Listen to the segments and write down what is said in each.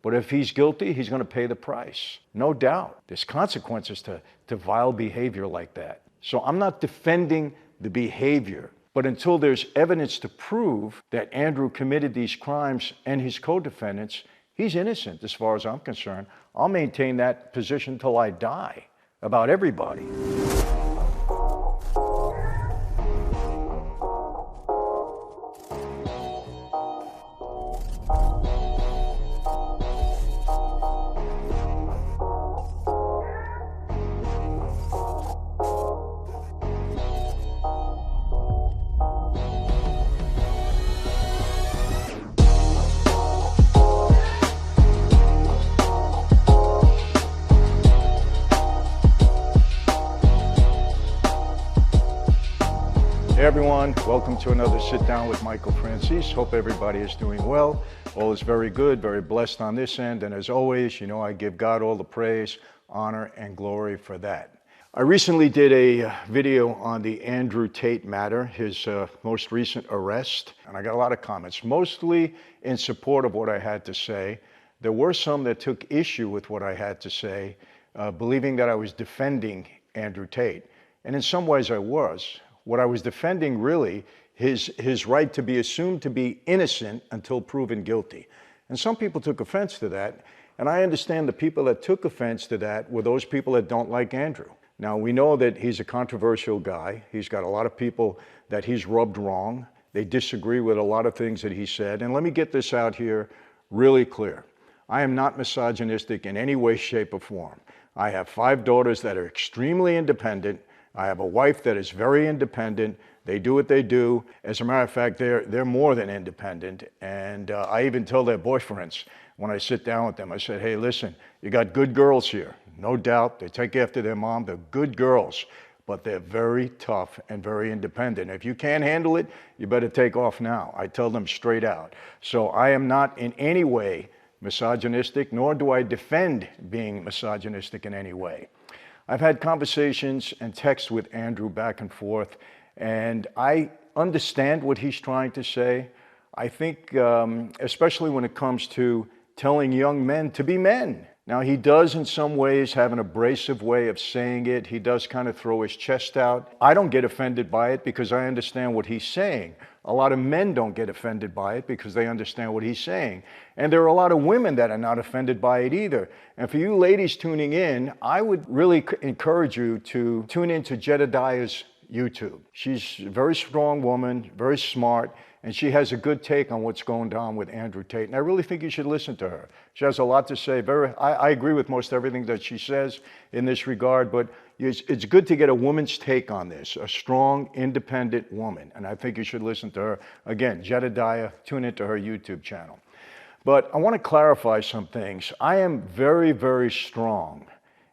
But if he's guilty, he's going to pay the price. No doubt. There's consequences to vile behavior like that. So I'm not defending the behavior. But until there's evidence to prove that Andrew committed these crimes and his co-defendants, he's innocent as far as I'm concerned. I'll maintain that position till I die about everybody. Hey everyone, welcome to another Sit Down with Michael Franzese. Hope everybody is doing well. All is very good, very blessed on this end. And as always, you know I give God all the praise, honor, and glory for that. I recently did a video on the Andrew Tate matter, his most recent arrest. And I got a lot of comments, mostly in support of what I had to say. There were some that took issue with what I had to say, believing that I was defending Andrew Tate. And in some ways I was. What I was defending really, his right to be assumed to be innocent until proven guilty. And some people took offense to that. And I understand the people that took offense to that were those people that don't like Andrew. Now, we know that he's a controversial guy. He's got a lot of people that he's rubbed wrong. They disagree with a lot of things that he said. And let me get this out here really clear. I am not misogynistic in any way, shape, or form. I have 5 daughters that are extremely independent. I have a wife that is very independent. They do what they do. As a matter of fact, they're more than independent. And I even tell their boyfriends when I sit down with them, I said, hey, listen, you got good girls here. No doubt. They take after their mom. They're good girls. But they're very tough and very independent. If you can't handle it, you better take off now. I tell them straight out. So I am not in any way misogynistic, nor do I defend being misogynistic in any way. I've had conversations and texts with Andrew back and forth, and I understand what he's trying to say. I think, especially when it comes to telling young men to be men. Now, he does in some ways have an abrasive way of saying it. He does kind of throw his chest out. I don't get offended by it because I understand what he's saying. A lot of men don't get offended by it because they understand what he's saying. And there are a lot of women that are not offended by it either. And for you ladies tuning in, I would really encourage you to tune into Jedediah's YouTube. She's a very strong woman, very smart, and she has a good take on what's going on with Andrew Tate. And I really think you should listen to her. She has a lot to say. I agree with most everything that she says in this regard, but it's good to get a woman's take on this, a strong, independent woman. And I think you should listen to her. Again, Jedediah, tune into her YouTube channel. But I want to clarify some things. I am very, very strong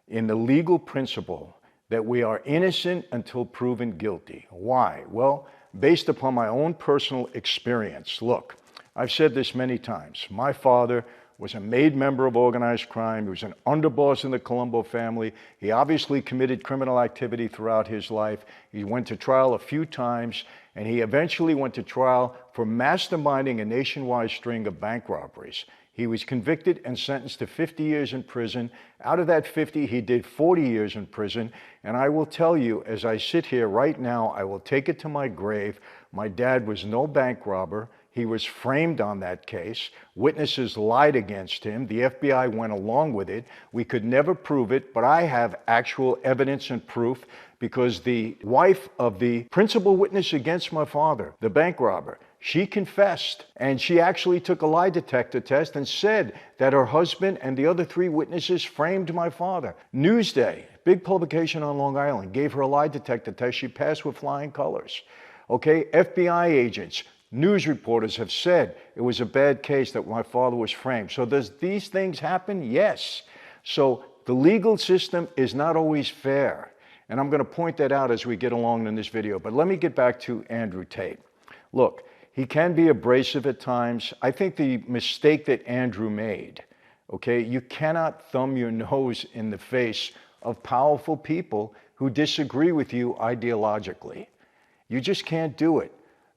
in the legal principle that we are innocent until proven guilty. Why? Well, based upon my own personal experience. Look, I've said this many times. My father was a made member of organized crime. He was an underboss in the Colombo family. He obviously committed criminal activity throughout his life. He went to trial a few times, and he eventually went to trial for masterminding a nationwide string of bank robberies. He was convicted and sentenced to 50 years in prison. Out of that 50, he did 40 years in prison. And I will tell you, as I sit here right now, I will take it to my grave. My dad was no bank robber. He was framed on that case. Witnesses lied against him. The FBI went along with it. We could never prove it, but I have actual evidence and proof because the wife of the principal witness against my father, the bank robber, she confessed, and she actually took a lie detector test and said that her husband and the other 3 witnesses framed my father. Newsday, big publication on Long Island, gave her a lie detector test. She passed with flying colors. Okay, FBI agents, news reporters have said it was a bad case that my father was framed. So does these things happen? Yes. So the legal system is not always fair. And I'm going to point that out as we get along in this video. But let me get back to Andrew Tate. Look, he can be abrasive at times. I think the mistake that Andrew made, okay, you cannot thumb your nose in the face of powerful people who disagree with you ideologically. You just can't do it.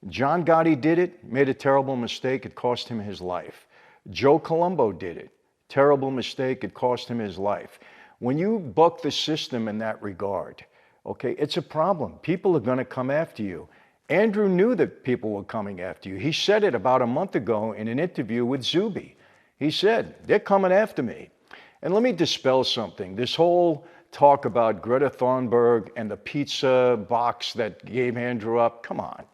John Gotti did it, made a terrible mistake. It cost him his life. Joe Colombo did it. Terrible mistake. It cost him his life. When you buck the system in that regard, okay, it's a problem. People are going to come after you. Andrew knew that people were coming after you. He said it about a month ago in an interview with Zuby. He said, they're coming after me. And let me dispel something. This whole talk about Greta Thunberg and the pizza box that gave Andrew up, come on,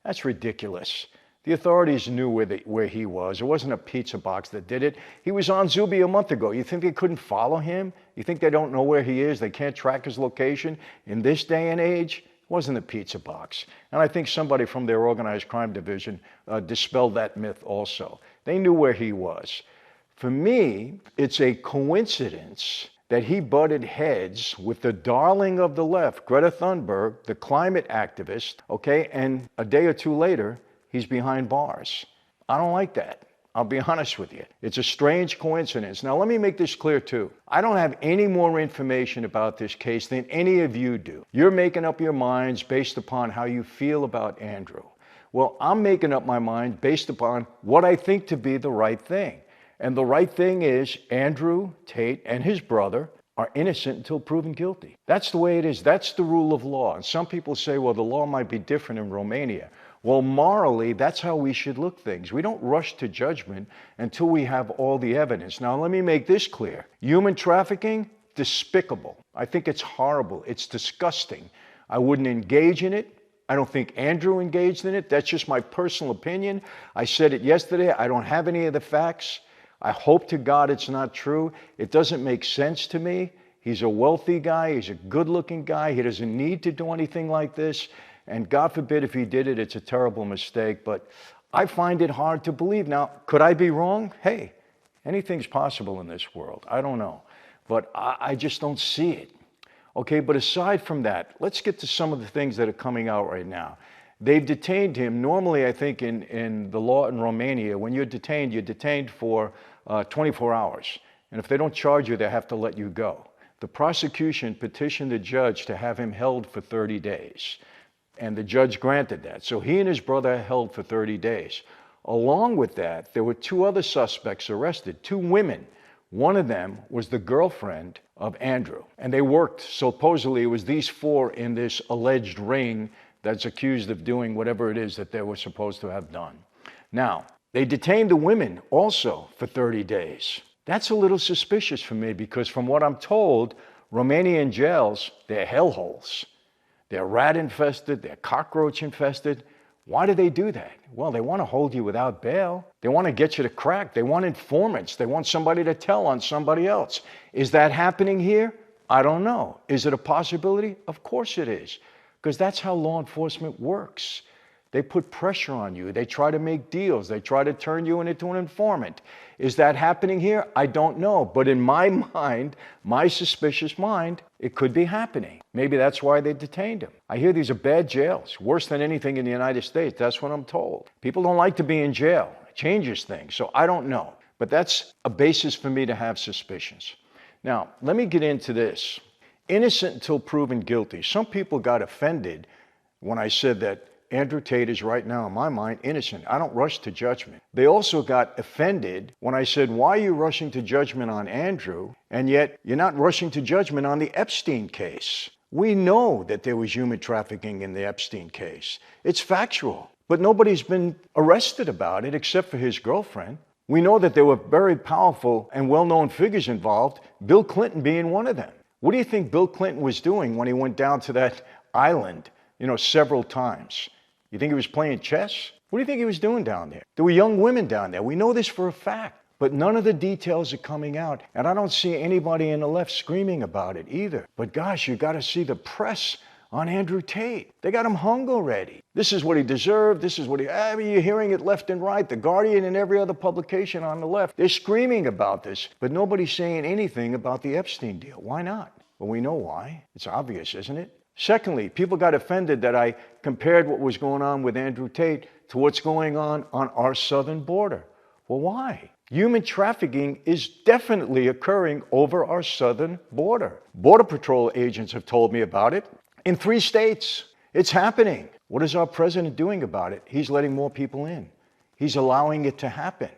that's ridiculous. The authorities knew where he was. It wasn't a pizza box that did it. He was on Zuby a month ago. You think they couldn't follow him? You think they don't know where he is? They can't track his location? In this day and age, it wasn't a pizza box. And I think somebody from their organized crime division dispelled that myth also. They knew where he was. For me, it's a coincidence that he butted heads with the darling of the left, Greta Thunberg, the climate activist, okay, and a day or two later, he's behind bars. I don't like that. I'll be honest with you. It's a strange coincidence. Now, let me make this clear, too. I don't have any more information about this case than any of you do. You're making up your minds based upon how you feel about Andrew. Well, I'm making up my mind based upon what I think to be the right thing. And the right thing is Andrew Tate and his brother are innocent until proven guilty. That's the way it is. That's the rule of law. And some people say, well, the law might be different in Romania. Well, morally, that's how we should look things. We don't rush to judgment until we have all the evidence. Now, let me make this clear. Human trafficking, despicable. I think it's horrible. It's disgusting. I wouldn't engage in it. I don't think Andrew engaged in it. That's just my personal opinion. I said it yesterday. I don't have any of the facts. I hope to God it's not true. It doesn't make sense to me. He's a wealthy guy. He's a good-looking guy. He doesn't need to do anything like this. And God forbid if he did it, it's a terrible mistake. But I find it hard to believe. Now, could I be wrong? Hey, anything's possible in this world. I don't know. But I just don't see it. Okay, but aside from that, let's get to some of the things that are coming out right now. They've detained him. Normally, I think in the law in Romania, when you're detained for 24 hours. And if they don't charge you, they have to let you go. The prosecution petitioned the judge to have him held for 30 days. And the judge granted that. So he and his brother are held for 30 days. Along with that, there were two other suspects arrested, two women. One of them was the girlfriend of Andrew. And they worked, supposedly it was these four in this alleged ring that's accused of doing whatever it is that they were supposed to have done. Now, they detained the women also for 30 days. That's a little suspicious for me because from what I'm told, Romanian jails, they're hellholes. They're rat infested, they're cockroach infested. Why do they do that? Well, they want to hold you without bail. They want to get you to crack. They want informants. They want somebody to tell on somebody else. Is that happening here? I don't know. Is it a possibility? Of course it is, because that's how law enforcement works. They put pressure on you. They try to make deals. They try to turn you into an informant. Is that happening here? I don't know. But in my mind, my suspicious mind, it could be happening. Maybe that's why they detained him. I hear these are bad jails, worse than anything in the United States. That's what I'm told. People don't like to be in jail. It changes things. So I don't know. But that's a basis for me to have suspicions. Now, let me get into this. Innocent until proven guilty. Some people got offended when I said that Andrew Tate is right now, in my mind, innocent. I don't rush to judgment. They also got offended when I said, why are you rushing to judgment on Andrew, and yet you're not rushing to judgment on the Epstein case? We know that there was human trafficking in the Epstein case. It's factual, but nobody's been arrested about it except for his girlfriend. We know that there were very powerful and well-known figures involved, Bill Clinton being one of them. What do you think Bill Clinton was doing when he went down to that island, several times? You think he was playing chess? What do you think he was doing down there? There were young women down there. We know this for a fact. But none of the details are coming out. And I don't see anybody in the left screaming about it either. But gosh, you got to see the press on Andrew Tate. They got him hung already. This is what he deserved. This is what you're hearing it left and right. The Guardian and every other publication on the left, they're screaming about this. But nobody's saying anything about the Epstein deal. Why not? Well, we know why. It's obvious, isn't it? Secondly, people got offended that I compared what was going on with Andrew Tate to what's going on our southern border. Well, why? Human trafficking is definitely occurring over our southern border. Border Patrol agents have told me about it. In 3 states, it's happening. What is our president doing about it? He's letting more people in. He's allowing it to happen.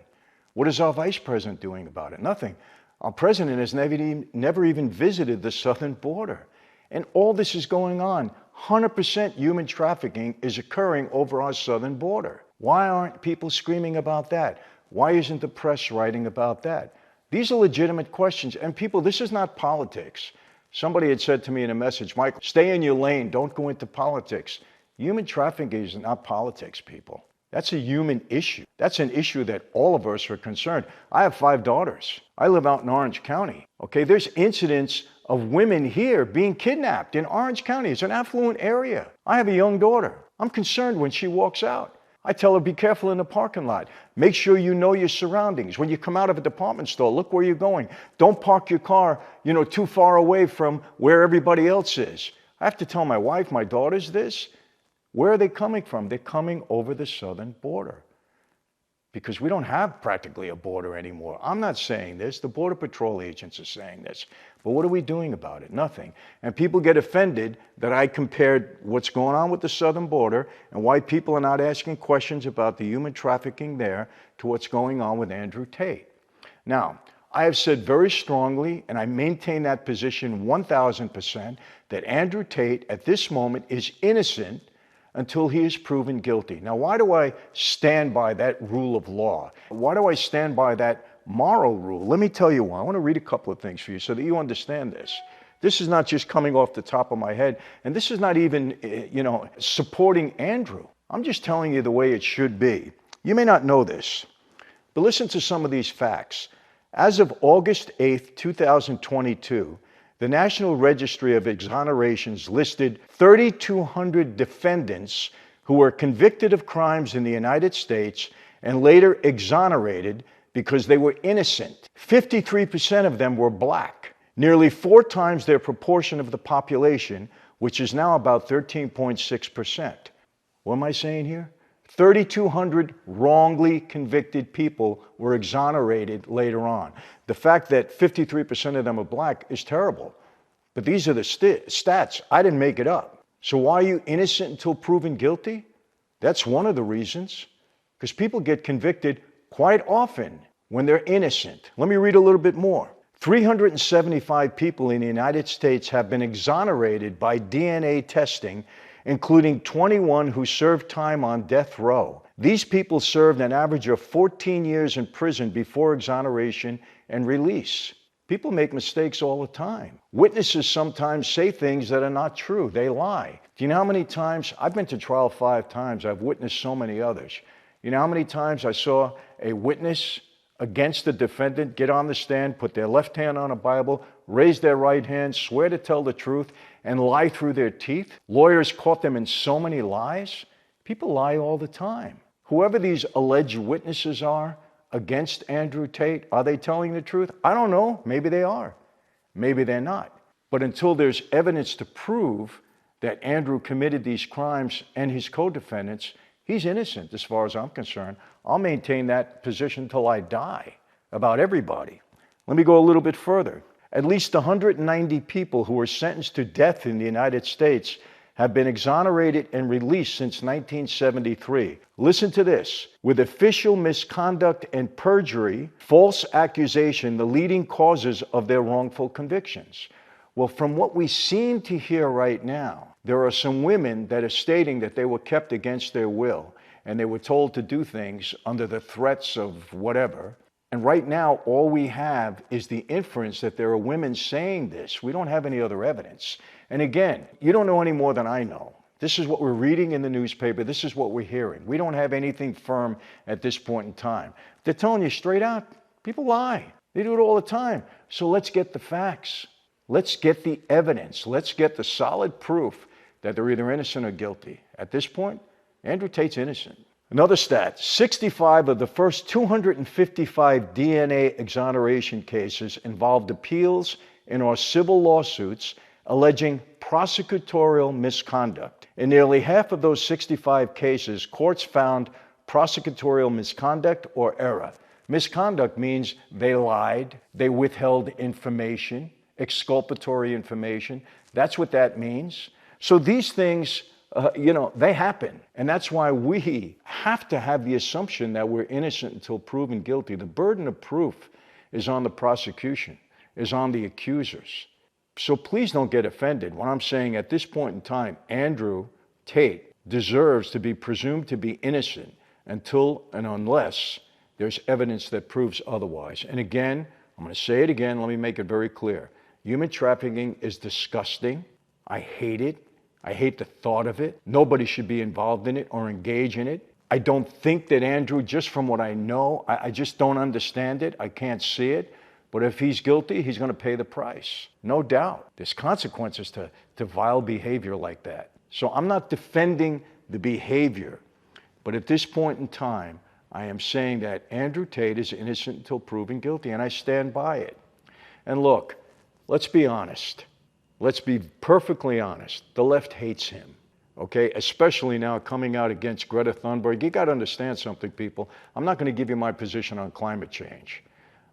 What is our vice president doing about it? Nothing. Our president has never even visited the southern border. And all this is going on. 100% human trafficking is occurring over our southern border. Why aren't people screaming about that? Why isn't the press writing about that? These are legitimate questions. And people, this is not politics. Somebody had said to me in a message, Michael, stay in your lane, don't go into politics. Human trafficking is not politics, people. That's a human issue. That's an issue that all of us are concerned. I have 5 daughters. I live out in Orange County. Okay, there's incidents of women here being kidnapped in Orange County. It's an affluent area. I have a young daughter. I'm concerned when she walks out. I tell her, be careful in the parking lot. Make sure you know your surroundings. When you come out of a department store, look where you're going. Don't park your car, too far away from where everybody else is. I have to tell my wife, my daughters this. Where are they coming from? They're coming over the southern border because we don't have practically a border anymore. I'm not saying this. The Border Patrol agents are saying this. But what are we doing about it? Nothing. And people get offended that I compared what's going on with the southern border and why people are not asking questions about the human trafficking there to what's going on with Andrew Tate. Now, I have said very strongly, and I maintain that position 1,000%, that Andrew Tate at this moment is innocent until he is proven guilty. Now, why do I stand by that rule of law? Why do I stand by that moral rule? Let me tell you why. I want to read a couple of things for you so that you understand this. This is not just coming off the top of my head, and this is not even, supporting Andrew. I'm just telling you the way it should be. You may not know this, but listen to some of these facts. As of August 8th, 2022, the National Registry of Exonerations listed 3,200 defendants who were convicted of crimes in the United States and later exonerated because they were innocent. 53% of them were black, nearly 4 times their proportion of the population, which is now about 13.6%. What am I saying here? 3,200 wrongly convicted people were exonerated later on. The fact that 53% of them are black is terrible. But these are the stats. I didn't make it up. So why are you innocent until proven guilty? That's one of the reasons. Because people get convicted quite often when they're innocent. Let me read a little bit more. 375 people in the United States have been exonerated by DNA testing, including 21 who served time on death row. These people served an average of 14 years in prison before exoneration and release. People make mistakes all the time. Witnesses sometimes say things that are not true. They lie. Do you know how many times? I've been to trial 5 times. I've witnessed so many others. You know how many times I saw a witness against the defendant get on the stand, put their left hand on a Bible, raise their right hand, swear to tell the truth, and lie through their teeth? Lawyers caught them in so many lies. People lie all the time. Whoever these alleged witnesses are against Andrew Tate, are they telling the truth? I don't know. Maybe they are. Maybe they're not. But until there's evidence to prove that Andrew committed these crimes and his co-defendants, he's innocent as far as I'm concerned. I'll maintain that position till I die about everybody. Let me go a little bit further. At least 190 people who were sentenced to death in the United States have been exonerated and released since 1973. Listen to this. With official misconduct and perjury, false accusation, the leading causes of their wrongful convictions. Well, from what we seem to hear right now, there are some women that are stating that they were kept against their will and they were told to do things under the threats of whatever. And right now, all we have is the inference that there are women saying this. We don't have any other evidence. And again, you don't know any more than I know. This is what we're reading in the newspaper. This is what we're hearing. We don't have anything firm at this point in time. They're telling you straight out, people lie. They do it all the time. So let's get the facts. Let's get the evidence. Let's get the solid proof that they're either innocent or guilty. At this point, Andrew Tate's innocent. Another stat, 65 of the first 255 DNA exoneration cases involved appeals in our civil lawsuits alleging prosecutorial misconduct. In nearly half of those 65 cases, courts found prosecutorial misconduct or error. Misconduct means they lied, they withheld information, exculpatory information. That's what that means. So these things they happen. And that's why we have to have the assumption that we're innocent until proven guilty. The burden of proof is on the prosecution, is on the accusers. So please don't get offended when I'm saying at this point in time, Andrew Tate deserves to be presumed to be innocent until and unless there's evidence that proves otherwise. And again, I'm going to say it again, let me make it very clear. Human trafficking is disgusting. I hate it. I hate the thought of it. Nobody should be involved in it or engage in it. I don't think that Andrew, just from what I know, I just don't understand it. I can't see it. But if he's guilty, he's going to pay the price. No doubt. There's consequences to vile behavior like that. So I'm not defending the behavior. But at this point in time, I am saying that Andrew Tate is innocent until proven guilty, and I stand by it. And look, let's be honest. Let's be perfectly honest. The left hates him, okay? Especially now coming out against Greta Thunberg. You got to understand something, people. I'm not going to give you my position on climate change.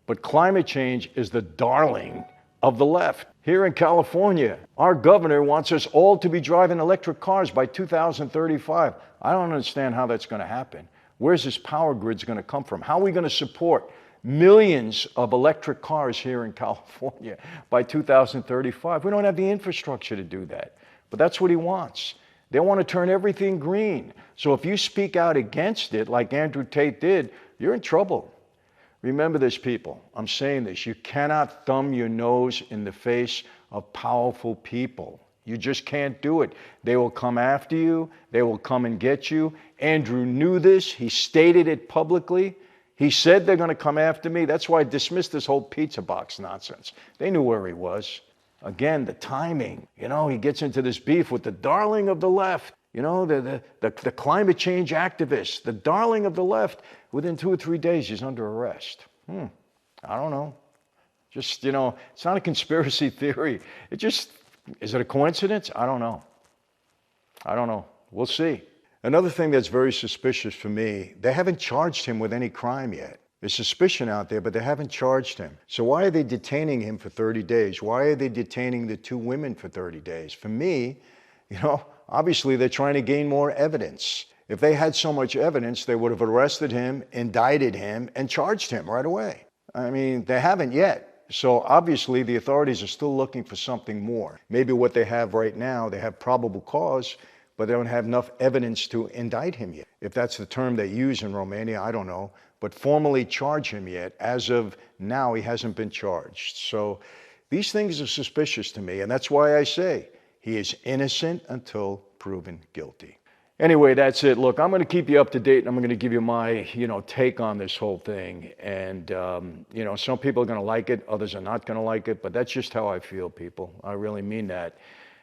But climate change is the darling of the left. Here in California, our governor wants us all to be driving electric cars by 2035. I don't understand how that's going to happen. Where's this power grid going to come from? How are we going to support millions of electric cars here in California by 2035? We don't have the infrastructure to do that. But that's what he wants. They want to turn everything green. So if you speak out against it, like Andrew Tate did, you're in trouble. Remember this, people. I'm saying this. You cannot thumb your nose in the face of powerful people. You just can't do it. They will come after you. They will come and get you. Andrew knew this. He stated it publicly. He said they're going to come after me. That's why I dismissed this whole pizza box nonsense. They knew where he was. Again, the timing. He gets into this beef with the darling of the left. The climate change activist, the darling of the left. Within 2 or 3 days, he's under arrest. I don't know. Just, it's not a conspiracy theory. Is it a coincidence? I don't know. We'll see. Another thing that's very suspicious for me, they haven't charged him with any crime yet. There's suspicion out there, but they haven't charged him. So why are they detaining him for 30 days? Why are they detaining the 2 women for 30 days? For me, obviously they're trying to gain more evidence. If they had so much evidence, they would have arrested him, indicted him, and charged him right away. I mean, they haven't yet. So obviously the authorities are still looking for something more. Maybe what they have right now, they have probable cause, but they don't have enough evidence to indict him yet. If that's the term they use in Romania, I don't know. But formally charge him yet. As of now, he hasn't been charged. So these things are suspicious to me, and that's why I say he is innocent until proven guilty. Anyway, that's it. Look, I'm going to keep you up to date, and I'm going to give you my, take on this whole thing. And, some people are going to like it, others are not going to like it, but that's just how I feel, people. I really mean that.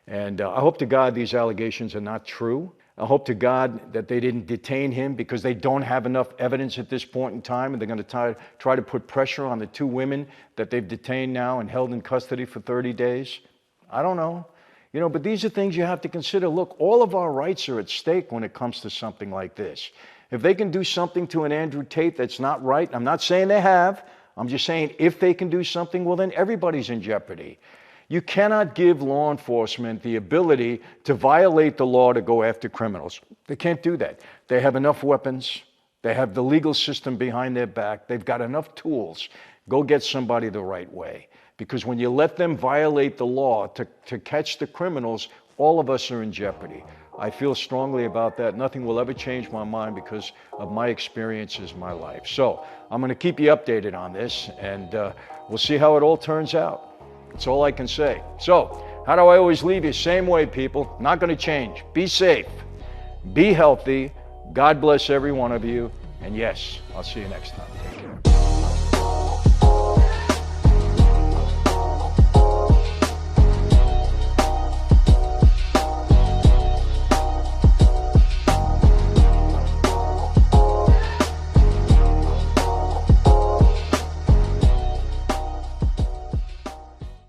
And I hope to God these allegations are not true. I hope to God that they didn't detain him because they don't have enough evidence at this point in time, and they're going to try to put pressure on the 2 women that they've detained now and held in custody for 30 days. I don't know. But these are things you have to consider. Look, all of our rights are at stake when it comes to something like this. If they can do something to an Andrew Tate that's not right, I'm not saying they have. I'm just saying if they can do something, well, then everybody's in jeopardy. You cannot give law enforcement the ability to violate the law to go after criminals. They can't do that. They have enough weapons. They have the legal system behind their back. They've got enough tools. Go get somebody the right way. Because when you let them violate the law to catch the criminals, all of us are in jeopardy. I feel strongly about that. Nothing will ever change my mind because of my experiences in my life. So I'm going to keep you updated on this, and we'll see how it all turns out. That's all I can say. So how do I always leave you? Same way, people. Not going to change. Be safe. Be healthy. God bless every one of you. And yes, I'll see you next time. Take care.